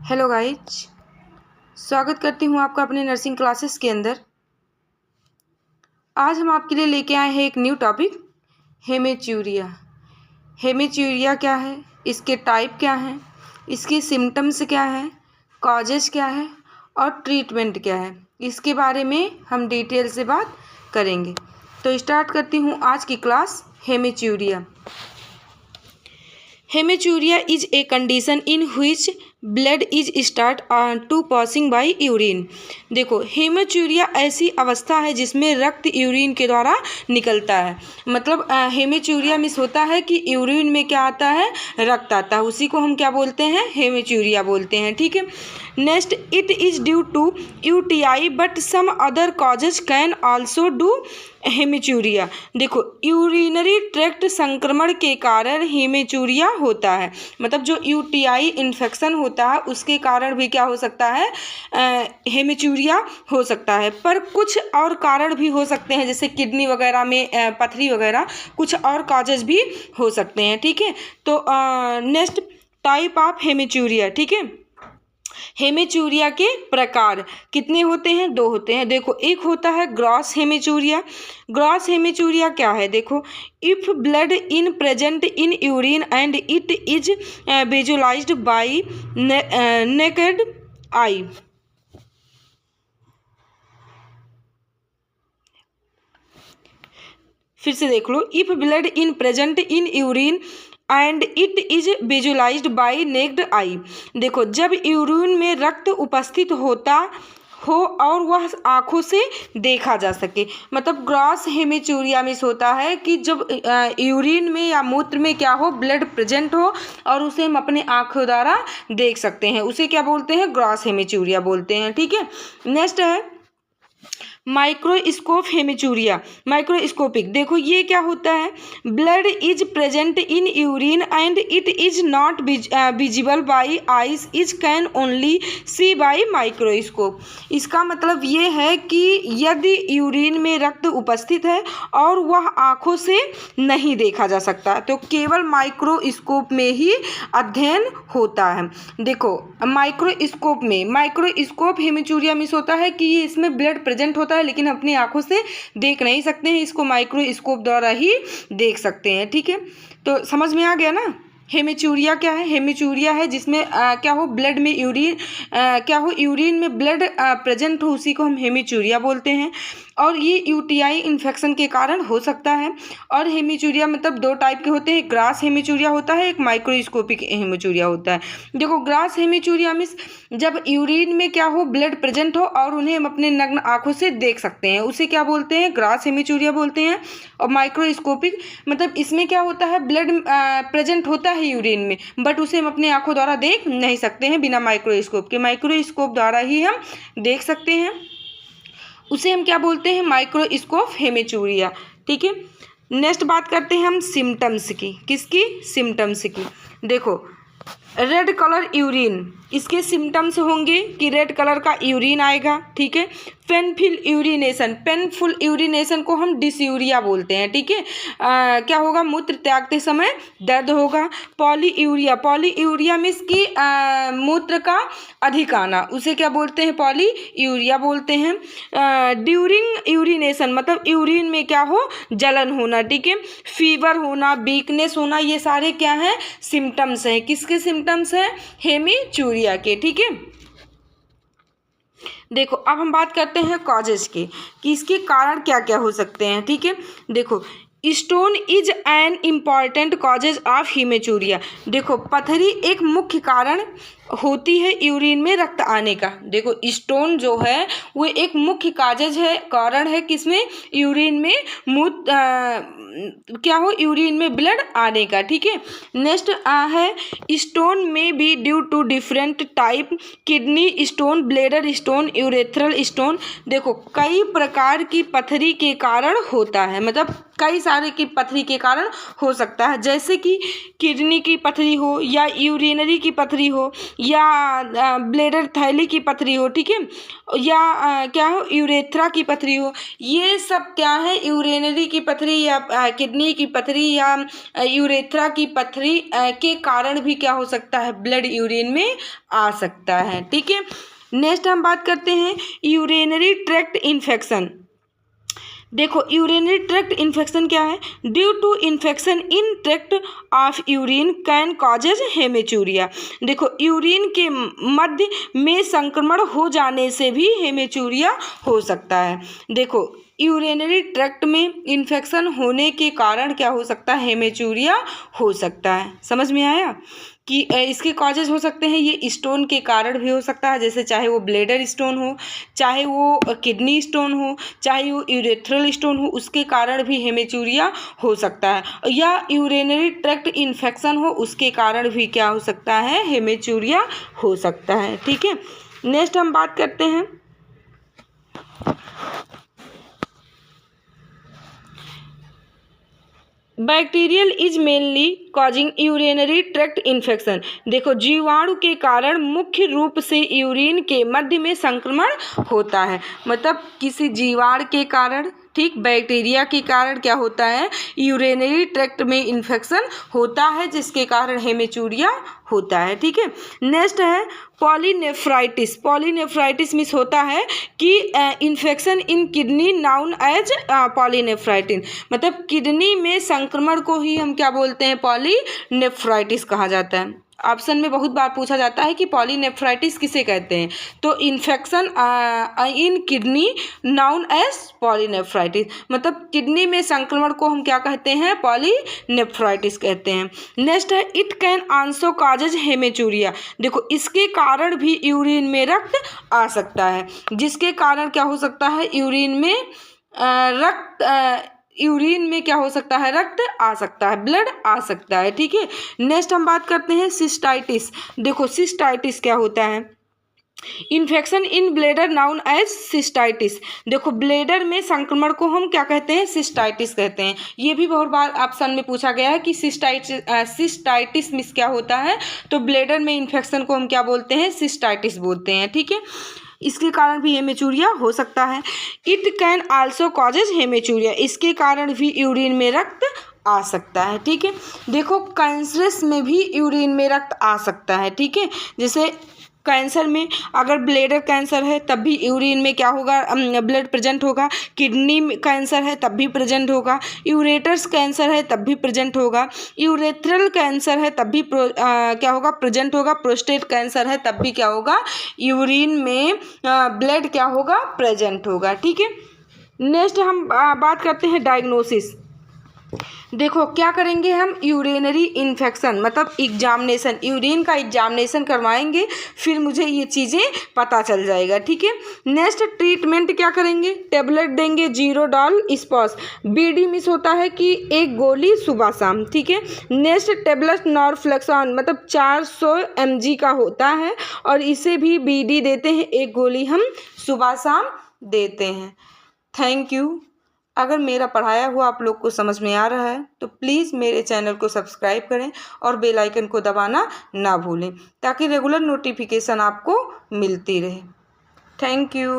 Hello guys, स्वागत करती हूँ आपका अपने नर्सिंग क्लासेस के अंदर। आज हम आपके लिए लेके आए हैं एक न्यू टॉपिक, हेमेच्यूरिया। हेमेच्यूरिया क्या है, इसके टाइप क्या हैं, इसके सिम्टम्स क्या हैं, कॉजेस क्या है और ट्रीटमेंट क्या है, इसके बारे में हम डिटेल से बात करेंगे। तो स्टार्ट करती हूँ आज की class. हेमेच्यूरिया is a condition in which blood is start to passing by urine। देखो, हेमेच्यूरिया ऐसी अवस्था है जिसमें रक्त यूरिन के द्वारा निकलता है। मतलब हेमेच्यूरिया मिस होता है कि यूरिन में क्या आता है, रक्त आता है, उसी को हम क्या बोलते हैं, हेमेच्यूरिया बोलते हैं। ठीक है। Next, it is due to UTI but some other causes can also do hematuria. देखो, यूरिनरी ट्रैक्ट संक्रमण के कारण हेमेच्यूरिया होता है। मतलब जो यूटीआई इन्फेक्शन होता है उसके कारण भी क्या हो सकता है, हेमेच्यूरिया हो सकता है। पर कुछ और कारण भी हो सकते हैं, जैसे किडनी वगैरह में पथरी वगैरह, कुछ और कॉजेज भी हो सकते हैं। ठीक है। तो नेक्स्ट, टाइप ऑफ हेमेच्यूरिया। ठीक है। हेमेच्यूरिया के प्रकार कितने होते हैं, 2 होते हैं। देखो, एक होता है ग्रॉस हेमेच्यूरिया। ग्रॉस हेमेच्यूरिया क्या है, देखो, if blood in present in urine and it is visualized by naked eye. फिर से देख लो, if blood in present in urine and it is visualized by naked eye. देखो, जब यूरिन में रक्त उपस्थित होता हो और वह आँखों से देखा जा सके। मतलब ग्रॉस हेमेच्यूरिया मिस होता है कि जब यूरिन में या मूत्र में क्या हो, ब्लड प्रेजेंट हो और उसे हम अपने आँखों द्वारा देख सकते हैं, उसे क्या बोलते हैं, ग्रॉस हेमेच्यूरिया बोलते हैं। ठीक है। नेक्स्ट है माइक्रोस्कोप हेमेच्यूरिया। माइक्रोस्कोपिक, देखो ये क्या होता है, blood is present in urine and it is not visible by eyes, is can only see by microscope. इसका मतलब ये है कि यदि यूरिन में रक्त उपस्थित है और वह आँखों से नहीं देखा जा सकता तो केवल माइक्रोस्कोप में ही अध्ययन होता है। देखो, माइक्रोस्कोप हेमेच्यूरिया मिस होता है कि ये इसमें ब्लड प्रेजेंट होता है लेकिन अपनी आंखों से देख नहीं सकते हैं, इसको माइक्रोस्कोप द्वारा ही देख सकते हैं। ठीक है। तो समझ में आ गया ना। हेमेच्यूरिया क्या है, हेमेच्यूरिया है जिसमें क्या हो, ब्लड में यूरिन क्या हो, यूरिन में ब्लड प्रेजेंट हो, उसी को हम हेमेच्यूरिया बोलते हैं। और ये यूटीआई इन्फेक्शन के कारण हो सकता है। और हेमेच्यूरिया मतलब 2 टाइप के होते हैं, ग्रास हेमेच्यूरिया होता है, एक माइक्रोस्कोपिक हेमेच्यूरिया होता है। देखो, ग्रास हेमेच्यूरिया में जब यूरिन में क्या हो, ब्लड प्रेजेंट हो और उन्हें हम अपने नग्न आंखों से देख सकते हैं, उसे क्या बोलते हैं, ग्रास हेमेच्यूरिया बोलते हैं। और माइक्रोस्कोपिक मतलब इसमें क्या होता है, ब्लड प्रेजेंट होता है यूरिन में बट उसे हम अपने आंखों द्वारा देख नहीं सकते हैं, बिना माइक्रोस्कोप के। माइक्रोस्कोप द्वारा ही हम देख सकते हैं, उसे हम क्या बोलते हैं, माइक्रोस्कोप हेमेच्यूरिया। ठीक है। नेक्स्ट बात करते हैं हम सिम्टम्स की। किसकी, सिम्टम्स की। देखो, रेड कलर यूरिन, इसके सिम्टम्स होंगे कि रेड कलर का यूरिन आएगा। ठीक है। पेनफुल यूरिनेशन को हम डिसयूरिया बोलते हैं। ठीक है। क्या होगा, मूत्र त्यागते समय दर्द होगा। पॉलीयूरिया मीन्स की मूत्र का अधिक आना, उसे क्या बोलते हैं, पॉलीयूरिया बोलते हैं। ड्यूरिंग यूरिनेशन मतलब यूरिन में क्या हो, जलन होना। ठीक है। फीवर होना, वीकनेस होना, ये सारे क्या हैं, सिम्टम्स हैं। किसके सिम्टम्स हैं, हेमेच्यूरिया के। ठीक है। देखो, अब हम बात करते हैं कॉजेज की कि इसके कारण क्या क्या हो सकते हैं। ठीक है। देखो, stone is an important causes of hematuria. देखो, पथरी एक मुख्य कारण होती है यूरिन में रक्त आने का। देखो, स्टोन जो है वो एक मुख्य कारण है किसमें, यूरिन में क्या हो, यूरिन में ब्लड आने का। ठीक है। नेक्स्ट है स्टोन में be due to different type, kidney stone, bladder stone, urethral stone. देखो, कई प्रकार की पथरी के कारण होता है, मतलब कई सारे की पथरी के कारण हो सकता है, जैसे कि किडनी की पथरी हो या यूरिनरी की पथरी हो या ब्लैडर थैली की पथरी हो, ठीक है, या क्या हो यूरेथ्रा की पथरी हो। ये सब क्या है, यूरिनरी की पथरी या किडनी की पथरी या यूरेथ्रा की पथरी के कारण भी क्या हो सकता है, ब्लड यूरिन में आ सकता है, ठीक है। नेक्स्ट हम बात करते हैं यूरिनरी ट्रैक्ट इन्फेक्शन। देखो यूरिनरी ट्रैक्ट इन्फेक्शन क्या है, due to infection in tract of urine can causes haematuria. देखो यूरिन के मध्य में संक्रमण हो जाने से भी हेमेचूरिया हो सकता है। देखो यूरिनरी ट्रैक्ट में इन्फेक्शन होने के कारण क्या हो सकता है, हेमेचूरिया हो सकता है। समझ में आया कि इसके कॉजेज हो सकते हैं, ये स्टोन के कारण भी हो सकता है, जैसे चाहे वो ब्लैडर स्टोन हो, चाहे वो किडनी स्टोन हो, चाहे वो यूरेथ्रल स्टोन हो, उसके कारण भी हेमेचूरिया हो सकता है, या यूरिनरी ट्रैक्ट इन्फेक्शन हो उसके कारण भी क्या हो सकता है, हेमेचूरिया हो सकता है, ठीक है। नेक्स्ट हम बात करते हैं bacterial is mainly causing urinary tract infection. देखो जीवाणु के कारण मुख्य रूप से यूरिन के मध्य में संक्रमण होता है, मतलब किसी जीवाणु के कारण, ठीक, बैक्टीरिया के कारण क्या होता है, यूरिनरी ट्रैक्ट में इन्फेक्शन होता है, जिसके कारण हेमेचूरिया होता है, ठीक है। नेक्स्ट है पॉलीनेफ्राइटिस। पॉलीनेफ्राइटिस मीन्स होता है कि infection in kidney known as pyelonephritis, मतलब किडनी में संक्रमण को ही हम क्या बोलते हैं, पॉलीनेफ्राइटिस कहा जाता है। ऑप्शन में बहुत बार पूछा जाता है कि पॉलीनेफ्राइटिस किसे कहते हैं, तो infection in kidney known as pyelonephritis, मतलब किडनी में संक्रमण को हम क्या कहते हैं, पॉलीनेफ्राइटिस कहते हैं। नेक्स्ट है it can also causes haematuria. देखो इसके कारण भी यूरिन में रक्त आ सकता है, जिसके कारण क्या हो सकता है, यूरिन में यूरिन में क्या हो सकता है, रक्त आ सकता है, ब्लड आ सकता है, ठीक है। नेक्स्ट हम बात करते हैं सिस्टाइटिस। देखो सिस्टाइटिस क्या होता है, infection in bladder known as cystitis. देखो ब्लैडर में संक्रमण को हम क्या कहते हैं, सिस्टाइटिस कहते हैं। ये भी बहुत बार ऑप्शन में पूछा गया है कि सिस्टाइटिस मीन्स क्या होता है, तो ब्लैडर में इन्फेक्शन को हम क्या बोलते हैं, सिस्टाइटिस बोलते हैं, ठीक है। इसके कारण भी हेमेचूरिया हो सकता है। It can also causes haematuria, इसके कारण भी यूरिन में रक्त आ सकता है, ठीक है। देखो कैंसरस में भी यूरिन में रक्त आ सकता है, ठीक है। जैसे कैंसर में अगर ब्लैडर कैंसर है तब भी यूरिन में क्या होगा, ब्लड प्रेजेंट होगा। किडनी में कैंसर है तब भी प्रेजेंट होगा। यूरेटर्स कैंसर है तब भी प्रेजेंट होगा। यूरेथ्रल कैंसर है तब भी क्या होगा, प्रेजेंट होगा। प्रोस्टेट कैंसर है तब भी क्या होगा, यूरिन में ब्लड क्या होगा, प्रेजेंट होगा, ठीक है। नेक्स्ट हम बात करते हैं डायग्नोसिस। देखो क्या करेंगे हम, यूरिनरी इन्फेक्शन मतलब एग्जामिनेशन, यूरिन का एग्जामिनेशन करवाएंगे, फिर मुझे ये चीज़ें पता चल जाएगा, ठीक है। नेक्स्ट ट्रीटमेंट क्या करेंगे, टेबलेट देंगे जीरोडॉल स्पॉस, बीडी मिस होता है कि एक गोली सुबह शाम, ठीक है। नेक्स्ट टेबलेट नॉरफ्लेक्सॉन मतलब 400 mg का होता है, और इसे भी बीडी देते हैं, एक गोली हम सुबह शाम देते हैं। Thank you. अगर मेरा पढ़ाया हुआ आप लोग को समझ में आ रहा है तो प्लीज़ मेरे चैनल को सब्सक्राइब करें और बेल आइकन को दबाना ना भूलें, ताकि रेगुलर नोटिफिकेशन आपको मिलती रहे। Thank you.